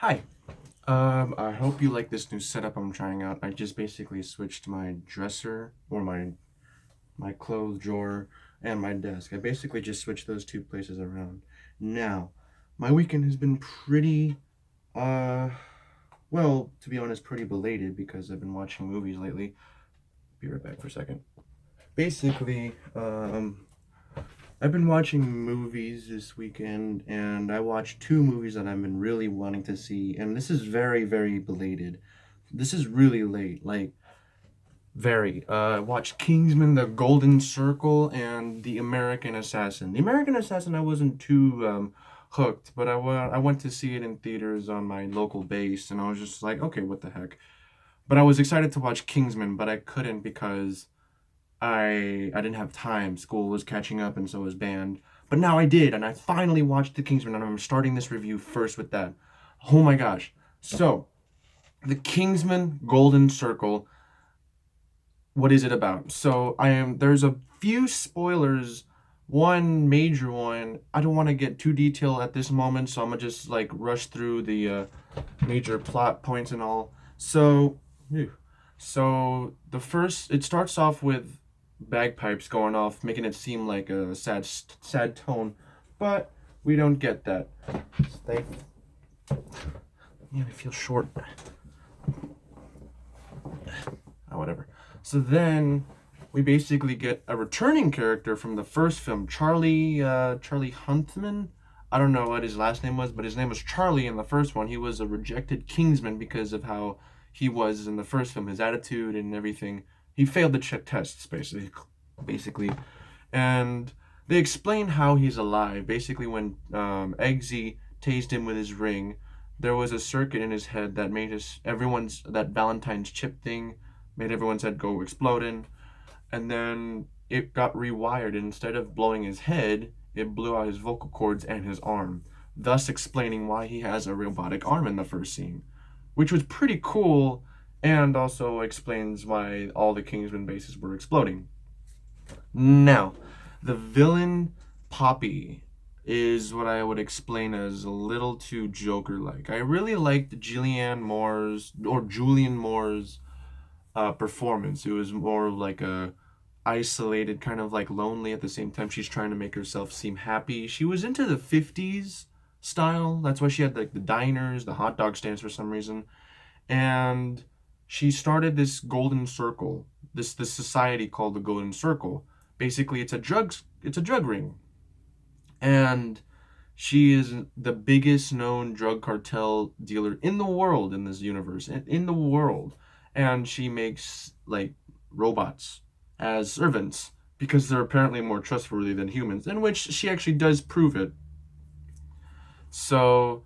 Hi. I hope you like this new setup I'm trying out. I just basically switched my dresser or my clothes drawer and my desk. I basically just switched those two places around. Now, my weekend has been pretty uh well, to be honest, pretty belated because I've been watching movies lately. Be right back for a second. Basically, I've been watching movies this weekend, and I watched two movies that I've been really wanting to see, and this is very, very belated. This is really late, like very. I watched Kingsman: The Golden Circle and The American Assassin. The American Assassin, I wasn't too hooked, but I went to see it in theaters on my local base, and I was just like, okay, what the heck. But I was excited to watch Kingsman, but I couldn't because I didn't have time. School was catching up, and so was band. But now I did, and I finally watched The Kingsman, and I'm starting this review first with that. Oh my gosh! So, The Kingsman Golden Circle. What is it about? So I am. There's a few spoilers. One major one. I don't want to get too detailed at this moment, so I'm gonna just like rush through the major plot points and all. So, phew. So the first, it starts off with bagpipes going off, making it seem like a sad tone, but we don't get that. They, yeah, I feel short. Oh, whatever. So then we basically get a returning character from the first film, Charlie Huntman. I don't know what his last name was, but his name was Charlie in the first one. He was a rejected Kingsman because of how he was in the first film, his attitude and everything. He failed the tests, basically, and they explain how he's alive. Basically, when Eggsy tased him with his ring, there was a circuit in his head that made his everyone's that Valentine's chip thing made everyone's head go exploding, and then it got rewired. And instead of blowing his head, it blew out his vocal cords and his arm, thus explaining why he has a robotic arm in the first scene, which was pretty cool, and also explains why all the Kingsman bases were exploding. Now, the villain Poppy is what I would explain as a little too Joker like. I really liked Julian Moore's performance. It was more like a isolated, kind of like lonely at the same time. She's trying to make herself seem happy. She was into the 50s style. That's why she had like the diners, the hot dog stands for some reason. And she started this golden circle, this society called the Golden Circle. Basically, it's a drug ring. And she is the biggest known drug cartel dealer in the world, in this universe, in the world. And she makes like robots as servants because they're apparently more trustworthy than humans, in which she actually does prove it. So,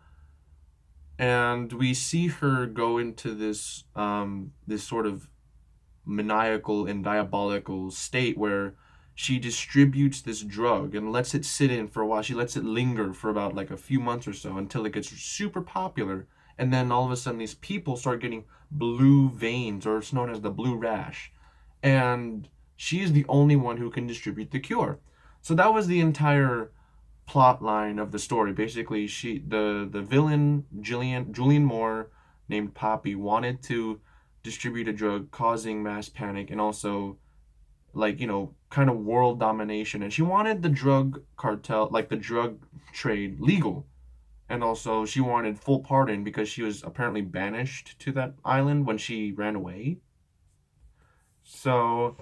and we see her go into this sort of maniacal and diabolical state where she distributes this drug and lets it sit in for a while. She lets it linger for about like a few months or so until it gets super popular. And then all of a sudden, these people start getting blue veins, or it's known as the blue rash. And she is the only one who can distribute the cure. So that was the entire plot line of the story. Basically, the villain Julian Moore, named Poppy, wanted to distribute a drug causing mass panic and also like kind of world domination, and she wanted the drug cartel, like the drug trade, legal, and also she wanted full pardon because she was apparently banished to that island when she ran away. So,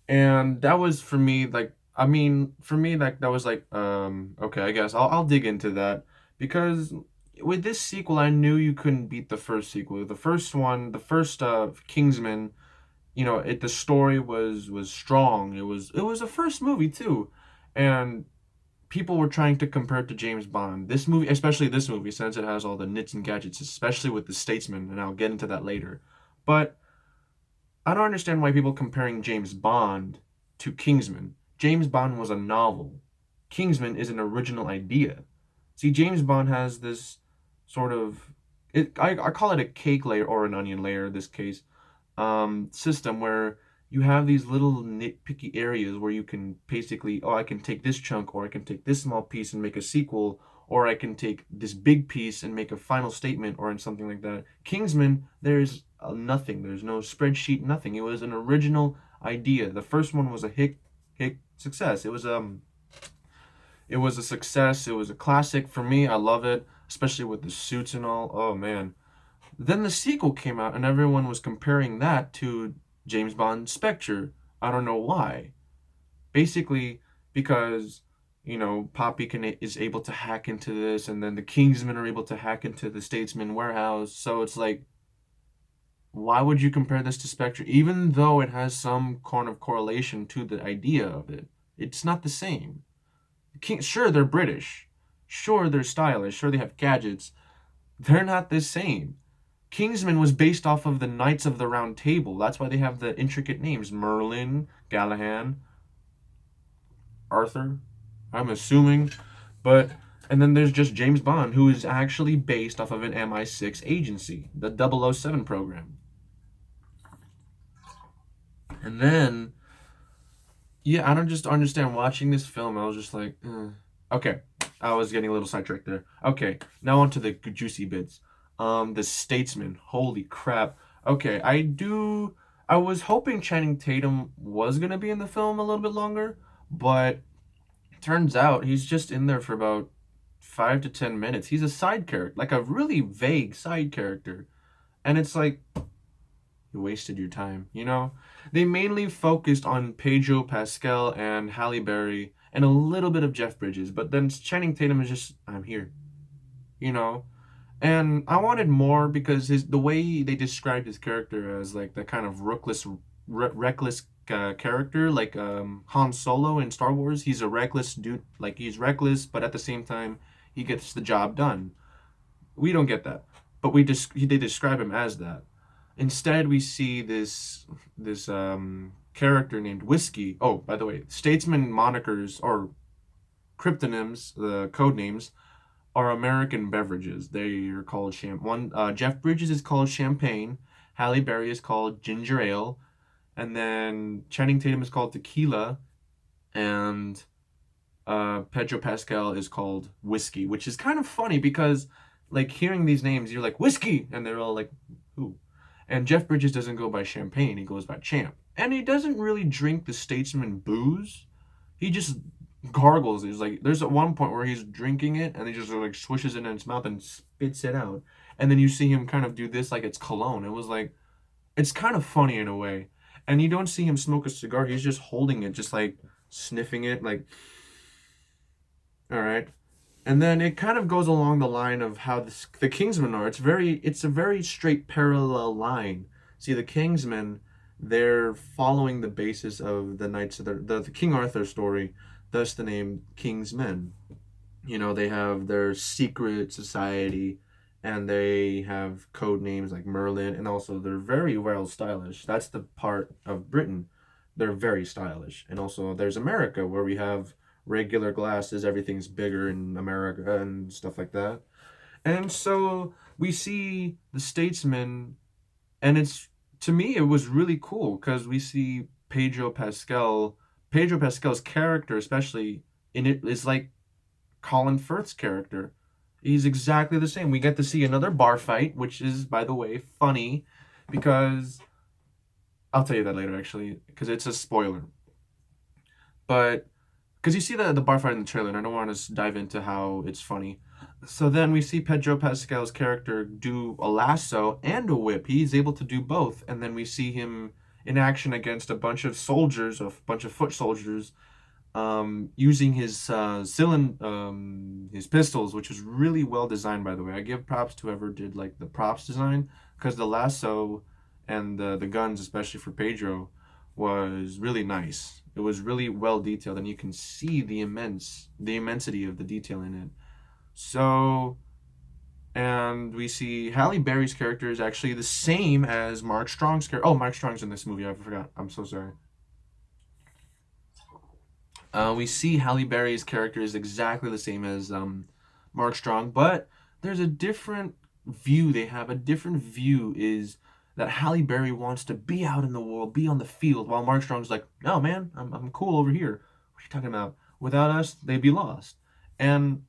and that was for me like, I mean, for me, like, that was like, okay, I guess I'll dig into that because with this sequel I knew you couldn't beat the first sequel. The first one, the first Kingsman, the story was strong. It was a first movie too, and people were trying to compare it to James Bond. This movie, especially this movie, since it has all the nits and gadgets, especially with the Statesman, and I'll get into that later. But I don't understand why people comparing James Bond to Kingsman. James Bond was a novel. Kingsman is an original idea. See, James Bond has this sort of, I call it a cake layer or an onion layer in this case, system where you have these little nitpicky areas where you can basically, oh, I can take this chunk or I can take this small piece and make a sequel, or I can take this big piece and make a final statement or in something like that. Kingsman, there's nothing. There's no spreadsheet, nothing. It was an original idea. The first one was a hit success. It was a success. It was a classic for me. I love it, especially with the suits and all. Oh man. Then the sequel came out and everyone was comparing that to James Bond Spectre. I don't know why. Basically because Poppy is able to hack into this, and then the Kingsmen are able to hack into the Statesman warehouse. So it's like, why would you compare this to Spectre, even though it has some kind of correlation to the idea of it? It's not the same. Sure, they're British. Sure, they're stylish. Sure, they have gadgets. They're not the same. Kingsman was based off of the Knights of the Round Table. That's why they have the intricate names: Merlin, Galahad, Arthur, I'm assuming. But and then there's just James Bond, who is actually based off of an MI6 agency, the 007 program. And then, yeah, I don't just understand watching this film. I was just like, okay, I was getting a little sidetracked there. Okay, now on to the juicy bits. The Statesman. Holy crap. Okay, I was hoping Channing Tatum was gonna be in the film a little bit longer, but turns out he's just in there for about 5 to 10 minutes. He's a side character, like a really vague side character. And it's like, you wasted your time, you know? They mainly focused on Pedro Pascal and Halle Berry and a little bit of Jeff Bridges, but then Channing Tatum is just, I'm here, you know? And I wanted more because the way they described his character as like that kind of reckless character, like Han Solo in Star Wars. He's a reckless dude. Like he's reckless, but at the same time, he gets the job done. We don't get that, but they describe him as that. Instead, we see this character named Whiskey. Oh, by the way, statesman monikers or cryptonyms, the code names, are American beverages. They are called Jeff Bridges is called champagne. Halle Berry is called ginger ale, and then Channing Tatum is called tequila, and Pedro Pascal is called whiskey, which is kind of funny because, like, hearing these names, you're like whiskey, and they're all like, who? And Jeff Bridges doesn't go by champagne; he goes by champ, and he doesn't really drink the Statesman booze. He just gargles. He's like, there's at one point where he's drinking it, and he just like swishes it in his mouth and spits it out, and then you see him kind of do this like it's cologne. It was like, it's kind of funny in a way. And you don't see him smoke a cigar. He's just holding it, just like sniffing it, like, all right. And then it kind of goes along the line of how the Kingsmen are. It's a very straight parallel line. See, the Kingsmen, they're following the basis of the Knights of the King Arthur story, thus the name Kingsmen. They have their secret society, and they have code names like Merlin, and also they're very well stylish. That's the part of Britain. They're very stylish. And also there's America, where we have regular glasses, everything's bigger in America and stuff like that. And so we see the statesman, and it's, to me, it was really cool because we see Pedro Pascal's character, especially in it, is like Colin Firth's character. He's exactly the same. We get to see another bar fight, which is, by the way, funny because I'll tell you that later, actually, because it's a spoiler. But because you see the bar fight in the trailer, and I don't want to dive into how it's funny. So then we see Pedro Pascal's character do a lasso and a whip. He's able to do both, and then we see him in action against a bunch of soldiers, a bunch of foot soldiers, using his pistols, which was really well designed, by the way. I give props to whoever did like the props design, because the lasso and the guns, especially for Pedro, was really nice. It was really well detailed, and you can see the immensity of the detail in it. So, and we see Halle Berry's character is actually the same as Mark Strong's character. Oh, Mark Strong's in this movie. I forgot. I'm so sorry. We see Halle Berry's character is exactly the same as Mark Strong, but there's a different view. They have a different view is that Halle Berry wants to be out in the world, be on the field, while Mark Strong's like, no, man, I'm cool over here. What are you talking about? Without us, they'd be lost. And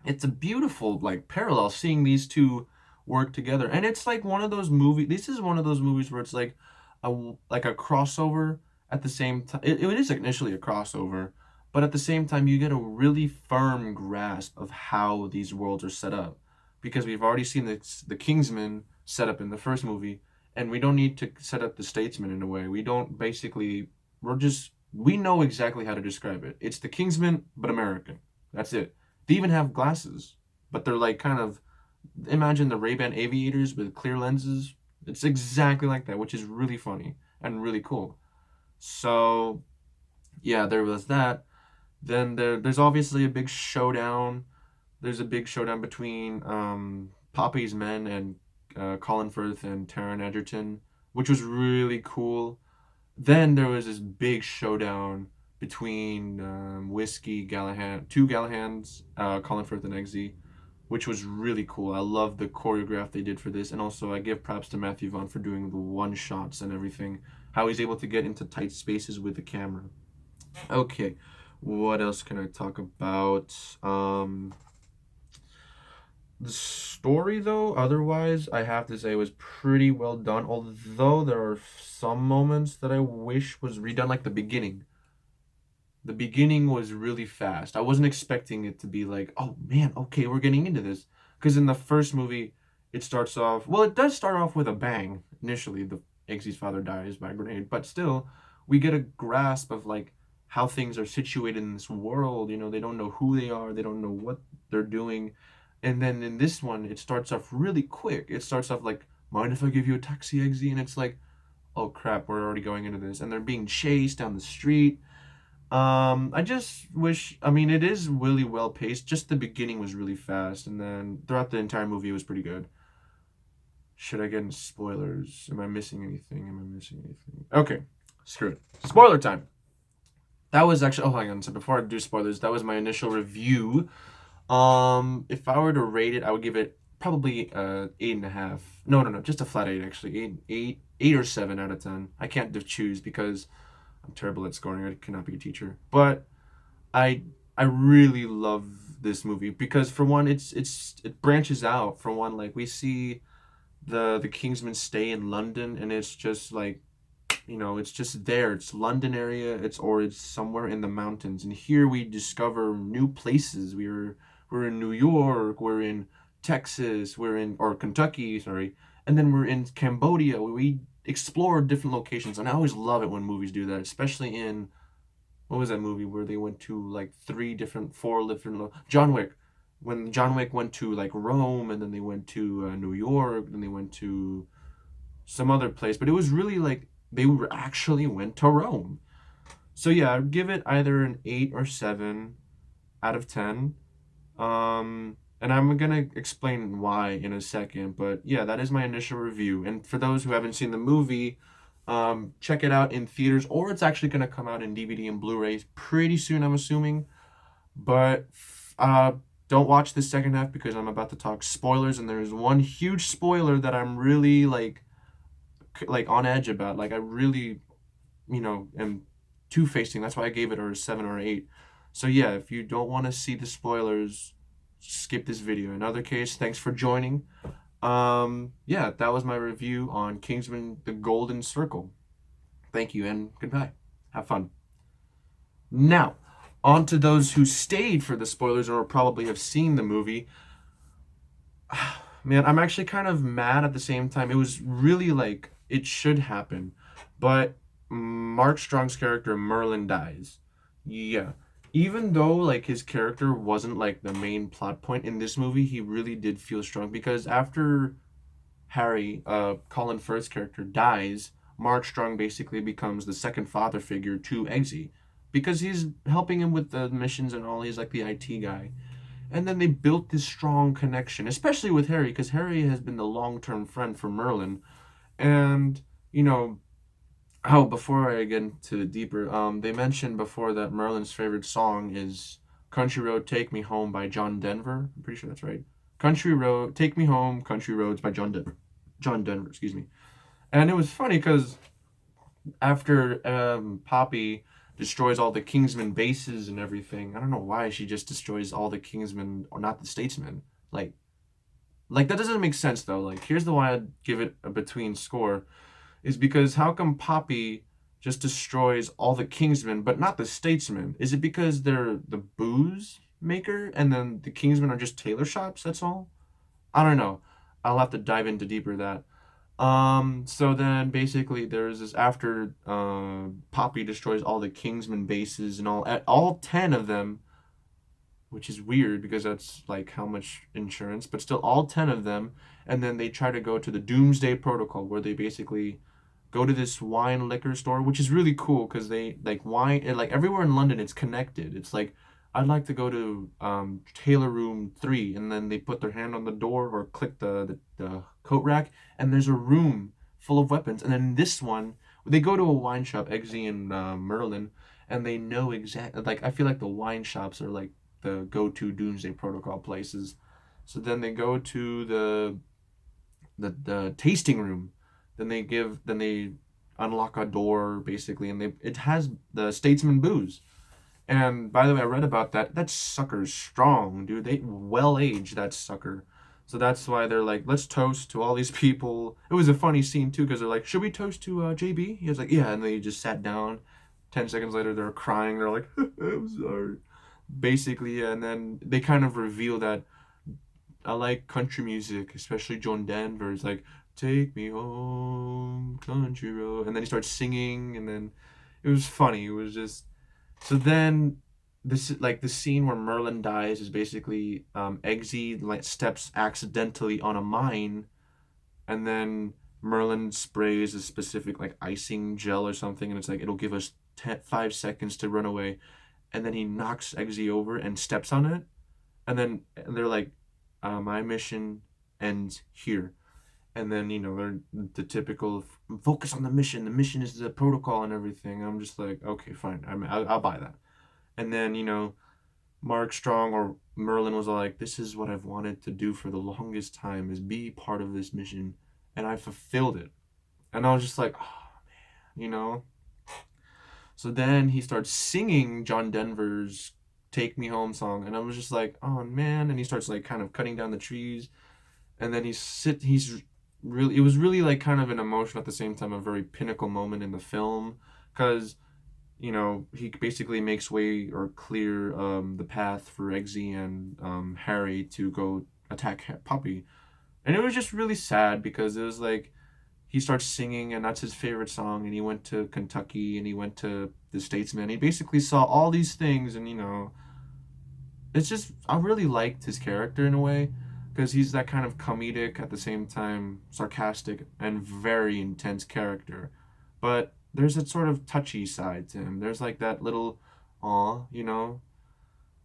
it's a beautiful like parallel seeing these two work together. And it's like one of those movies. This is one of those movies where it's like a crossover at the same time. It is initially a crossover, but at the same time you get a really firm grasp of how these worlds are set up, because we've already seen the Kingsman set up in the first movie, and we don't need to set up the Statesman in a way. We don't basically. We know exactly how to describe it. It's the Kingsman, but American. That's it. They even have glasses, but they're like kind of, imagine the Ray-Ban aviators with clear lenses. It's exactly like that, which is really funny and really cool. So yeah, there was that. Then there's obviously a big showdown. There's a big showdown between Poppy's men and Colin Firth and Taron Egerton, which was really cool. Then there was this big showdown between Whiskey Gallahan, two Gallahans, Colin Firth and Eggsy, which was really cool. I love the choreograph they did for this, and also I give props to Matthew Vaughn for doing the one shots and everything. How he's able to get into tight spaces with the camera. Okay, what else can I talk about? The story, though, otherwise, I have to say was pretty well done. Although there are some moments that I wish was redone, like the beginning. The beginning was really fast. I wasn't expecting it to be like, oh man, okay, we're getting into this. Because in the first movie, it starts off, well, it does start off with a bang. Initially, the Eggsy's father dies by a grenade, but still, we get a grasp of like how things are situated in this world. You know, they don't know who they are, they don't know what they're doing. And then in this one, it starts off really quick. It starts off like, mind if I give you a taxi, Eggsy? And it's like, oh crap, we're already going into this. And they're being chased down the street. I just wish. I mean, it is really well paced. Just the beginning was really fast, and then throughout the entire movie, it was pretty good. Should I get into spoilers? Am I missing anything? Am I missing anything? Okay, screw it. Spoiler time. That was actually. Oh, hang on. So before I do spoilers, that was my initial review. If I were to rate it, I would give it probably 8.5. No, no, no, just a flat 8 actually. 8 or 7 out of 10. I can't choose because I'm terrible at scoring. I cannot be a teacher. But I I really love this movie because for one, it branches out. For one, like we see the Kingsmen stay in London, and it's just like, it's just there. It's London area. It's somewhere in the mountains, and here we discover new places. We're in New York. We're in Texas. We're in or Kentucky. Sorry, and then we're in Cambodia. Where we explore different locations, and I always love it when movies do that, especially in what was that movie where they went to like four different John Wick. When John Wick went to like Rome, and then they went to New York, then they went to some other place, but it was really like actually went to Rome. So yeah, I'd give it either an 8 or 7 out of 10. And I'm gonna explain why in a second, but yeah, that is my initial review. And for those who haven't seen the movie, check it out in theaters, or it's actually gonna come out in DVD and Blu-ray pretty soon, I'm assuming. But uh, don't watch the second half because I'm about to talk spoilers, and there's one huge spoiler that I'm really like on edge about. Like I really, am two-facing. That's why I gave it a 7 or 8. So yeah, if you don't want to see the spoilers, skip this video. In other case, thanks for joining. Yeah, that was my review on Kingsman: The Golden Circle. Thank you and goodbye. Have fun. Now, on to those who stayed for the spoilers or probably have seen the movie. Man, I'm actually kind of mad at the same time. It was really like it should happen, but Mark Strong's character Merlin dies. Yeah. Even though like his character wasn't like the main plot point in this movie, he really did feel strong because after Harry, Colin Firth's character, dies, Mark Strong basically becomes the second father figure to Eggsy because he's helping him with the missions and all. He's like the IT guy. And then they built this strong connection, especially with Harry, because Harry has been the long term friend for Merlin. And, before I get into deeper, they mentioned before that Merlin's favorite song is Country Road Take Me Home by John Denver. I'm pretty sure that's right. Country Road, Take Me Home, Country Roads by John Denver. John Denver, excuse me. And it was funny because after Poppy destroys all the Kingsman bases and everything. I don't know why she just destroys all the Kingsmen or not the Statesmen. Like that doesn't make sense though. Like here's the why I'd give it a between score is because how come Poppy just destroys all the Kingsmen but not the Statesmen? Is it because they're the booze maker and then the Kingsmen are just tailor shops? That's all. I don't know. I'll have to dive into deeper that. So then basically there's this after Poppy destroys all the Kingsman bases and all 10 of them, which is weird because that's like how much insurance, but still all 10 of them, and then they try to go to the Doomsday Protocol where they basically go to this wine liquor store, which is really cool because they like wine and like everywhere in London it's connected. It's like I'd like to go to Taylor Room 3, and then they put their hand on the door or click the coat rack, and there's a room full of weapons. And then this one, they go to a wine shop, Eggsy and Merlin, and they know exactly. Like I feel like the wine shops are like the go-to Doomsday Protocol places. So then they go to the tasting room. Then they unlock a door basically, and it has the Statesman booze. And by the way, I read about that. That sucker's strong, dude. They well aged that sucker. So that's why they're like, let's toast to all these people. It was a funny scene too, because they're like, should we toast to JB? He was like, yeah, and they just sat down. 10 seconds later, they're crying. They're like, I'm sorry. Basically, yeah, and then they kind of reveal that I like country music, especially John Denver's like, take me home, country road. And then he starts singing, and then it was funny. It was just so then this like the scene where Merlin dies is basically Eggsy like steps accidentally on a mine, and then Merlin sprays a specific like icing gel or something, and it's like it'll give us 5 seconds to run away, and then he knocks Eggsy over and steps on it, and then they're like, my mission ends here. And then they're the typical focus on the mission. The mission is the protocol and everything. I'm just like, okay, fine. I'll buy that. And then Mark Strong or Merlin was like, this is what I've wanted to do for the longest time, is be part of this mission, and I fulfilled it. And I was just like, oh man. So then he starts singing John Denver's "Take Me Home" song, and I was just like, oh man. And he starts like kind of cutting down the trees, and then he's really, it was really like kind of an emotion at the same time, a very pinnacle moment in the film, because he basically makes way or clear the path for Eggsy and Harry to go attack Poppy. And it was just really sad because it was like he starts singing and that's his favorite song, and he went to Kentucky and he went to the Statesman. He basically saw all these things, and it's just, I really liked his character in a way, because he's that kind of comedic at the same time sarcastic and very intense character, but there's a sort of touchy side to him. There's like that little aw.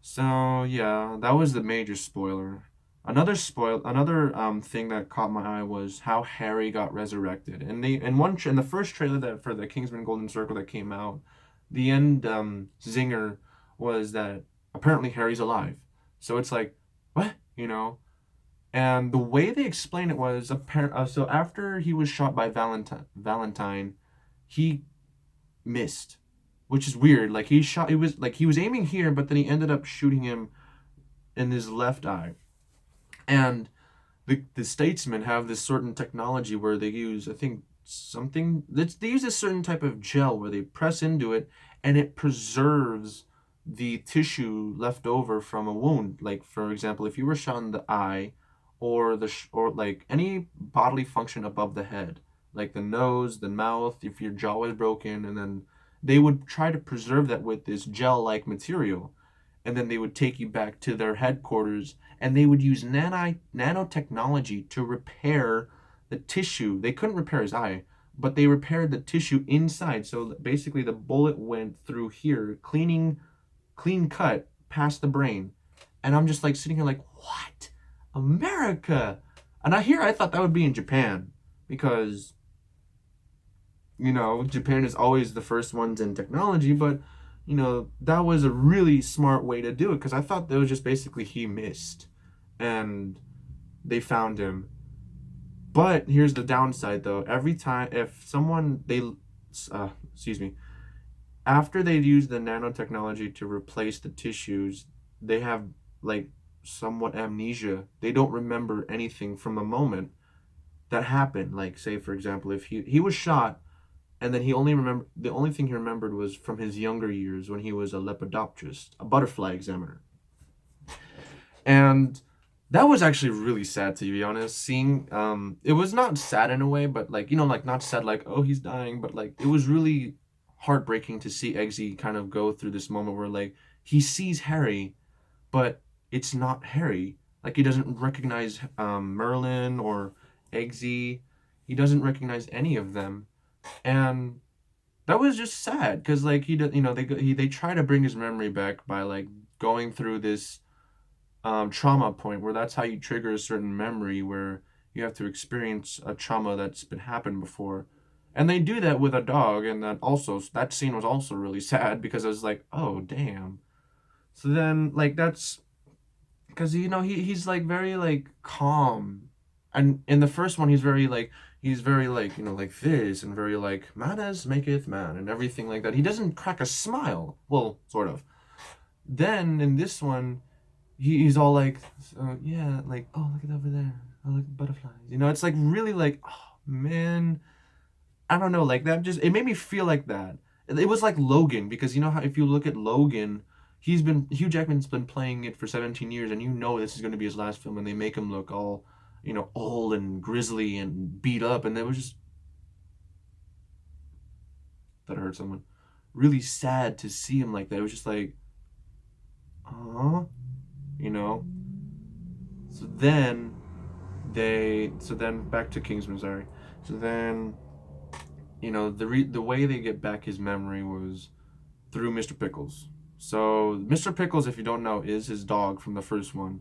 So yeah, that was the major spoiler. Another thing that caught my eye was how Harry got resurrected. And they in the first trailer that for the Kingsman Golden Circle that came out, the end zinger was that apparently Harry's alive. So it's like, what? And the way they explained it was so after he was shot by Valentine, he missed, which is weird. Like he was aiming here, but then he ended up shooting him in his left eye. And the statesmen have this certain technology where they use, I think, they use a certain type of gel where they press into it and it preserves the tissue left over from a wound. Like for example, if you were shot in the eye, or or like any bodily function above the head, like the nose, the mouth, if your jaw was broken, and then they would try to preserve that with this gel-like material, and then they would take you back to their headquarters, and they would use nanotechnology to repair the tissue. They couldn't repair his eye, but they repaired the tissue inside. So basically, the bullet went through here, clean cut past the brain, and I'm just like sitting here like, what? America. And I thought that would be in Japan, because Japan is always the first ones in technology, but that was a really smart way to do it, because I thought that was just basically he missed and they found him. But here's the downside though. Every time if someone they excuse me, after they use the nanotechnology to replace the tissues, they have like somewhat amnesia. They don't remember anything from the moment that happened. Like, say for example, if he was shot, and then he only remember the only thing he remembered was from his younger years when he was a lepidopterist, a butterfly examiner. And that was actually really sad, to be honest. Seeing it was not sad in a way, but like, like not sad like, oh, he's dying, but like it was really heartbreaking to see Eggsy kind of go through this moment where like he sees Harry, but it's not Harry. Like he doesn't recognize Merlin or Eggsy. He doesn't recognize any of them, and that was just sad because like they try to bring his memory back by like going through this trauma point where that's how you trigger a certain memory where you have to experience a trauma that's been happened before. And they do that with a dog, and that scene was also really sad because I was like, oh damn. So then like that's because he's like very like calm, and in the first one he's very like like this and very like manners maketh man and everything like that. He doesn't crack a smile. Well, sort of. Then in this one he's all like, so, yeah, like, oh, look at over there. Oh, look at butterflies. It's like really like, oh, man. I don't know. Like, that just, it made me feel like that. It was like Logan, because you know how if you look at Logan, Hugh Jackman's been playing it for 17 years, and this is going to be his last film, and they make him look all, old and grizzly and beat up. And that was just, that hurt someone. Really sad to see him like that. It was just like, uh you know? So then so then back to Kingsman, sorry. So then the way they get back his memory was through Mr. Pickles. So Mr. Pickles, if you don't know, is his dog from the first one,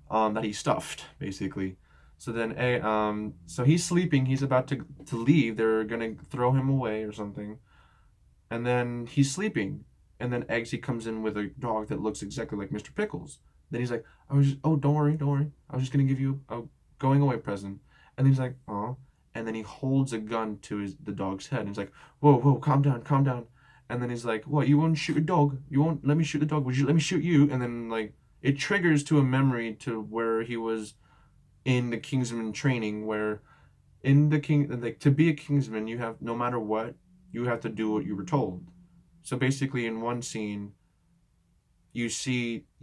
that he stuffed basically. So then so he's sleeping, he's about to leave, they're gonna throw him away or something, and then he's sleeping, and then Eggsy comes in with a dog that looks exactly like Mr. Pickles. Then he's like, oh, don't worry, don't worry. I was just gonna give you a going away present. And he's like, oh. And then he holds a gun to the dog's head, and he's like, whoa, whoa, calm down, calm down. And then he's like, what? You won't shoot a dog? You won't let me shoot the dog? Would you let me shoot you? And then like it triggers to a memory to where he was in the Kingsman training, where in the king like to be a Kingsman, you have no matter what, you have to do what you were told. So basically, in one scene, you see